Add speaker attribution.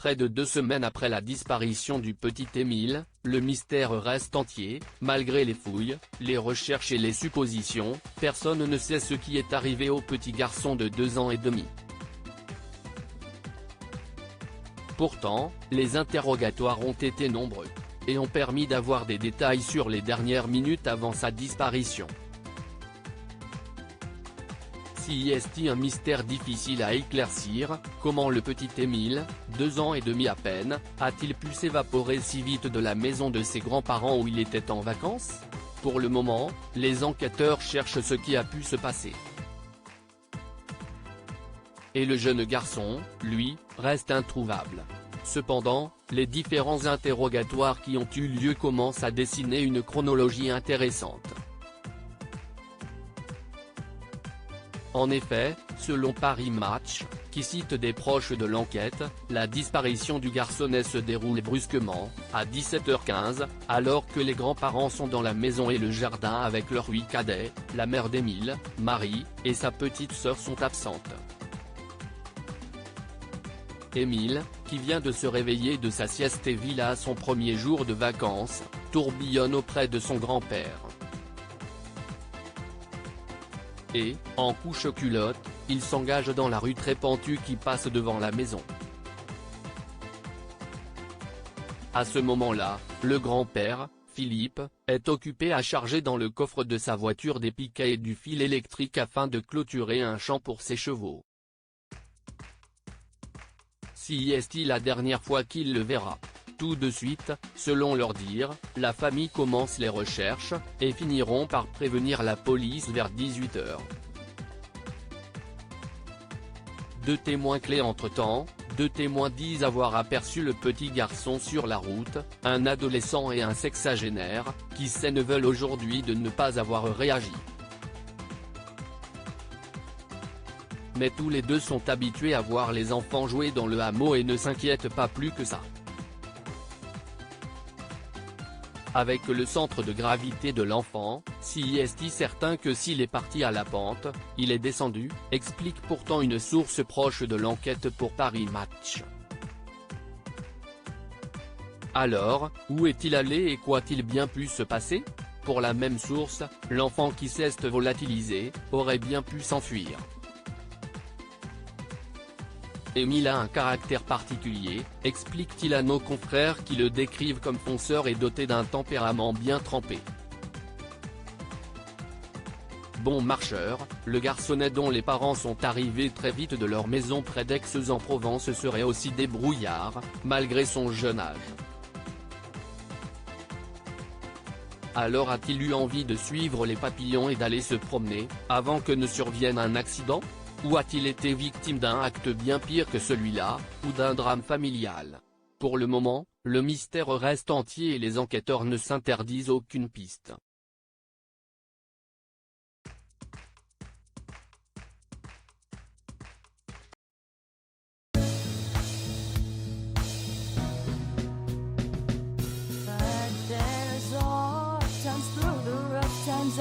Speaker 1: Près de 2 semaines après la disparition du petit Émile, le mystère reste entier. Malgré les fouilles, les recherches et les suppositions, personne ne sait ce qui est arrivé au petit garçon de 2 ans et demi. Pourtant, les interrogatoires ont été nombreux et ont permis d'avoir des détails sur les dernières minutes avant sa disparition. Si est un mystère difficile à éclaircir, comment le petit Émile, 2 ans et demi à peine, a-t-il pu s'évaporer si vite de la maison de ses grands-parents où il était en vacances? Pour le moment, les enquêteurs cherchent ce qui a pu se passer. Et le jeune garçon, lui, reste introuvable. Cependant, les différents interrogatoires qui ont eu lieu commencent à dessiner une chronologie intéressante. En effet, selon Paris Match, qui cite des proches de l'enquête, la disparition du garçonnet se déroule brusquement, à 17h15, alors que les grands-parents sont dans la maison et le jardin avec leur 8 cadets, la mère d'Émile, Marie, et sa petite sœur sont absentes. Émile, qui vient de se réveiller de sa sieste et vit là son premier jour de vacances, tourbillonne auprès de son grand-père. Et, en couche-culotte, il s'engage dans la rue très pentue qui passe devant la maison. À ce moment-là, le grand-père, Philippe, est occupé à charger dans le coffre de sa voiture des piquets et du fil électrique afin de clôturer un champ pour ses chevaux. Si est-il la dernière fois qu'il le verra? Tout de suite, selon leur dire, la famille commence les recherches, et finiront par prévenir la police vers 18h. 2 témoins clés entre-temps, 2 témoins disent avoir aperçu le petit garçon sur la route, un adolescent et un sexagénaire, qui ne veulent aujourd'hui de ne pas avoir réagi. Mais tous les deux sont habitués à voir les enfants jouer dans le hameau et ne s'inquiètent pas plus que ça. Avec le centre de gravité de l'enfant, si est certain que s'il est parti à la pente, il est descendu, explique pourtant une source proche de l'enquête pour Paris Match. Alors, où est-il allé et quoi-t-il bien pu se passer? Pour la même source, l'enfant qui s'est volatilisé, aurait bien pu s'enfuir. Émile a un caractère particulier, explique-t-il à nos confrères qui le décrivent comme fonceur et doté d'un tempérament bien trempé. Bon marcheur, le garçonnet dont les parents sont arrivés très vite de leur maison près d'Aix-en-Provence serait aussi débrouillard, malgré son jeune âge. Alors a-t-il eu envie de suivre les papillons et d'aller se promener, avant que ne survienne un accident? Ou a-t-il été victime d'un acte bien pire que celui-là, ou d'un drame familial? Pour le moment, le mystère reste entier et les enquêteurs ne s'interdisent aucune piste.
Speaker 2: But there's all times through the rough times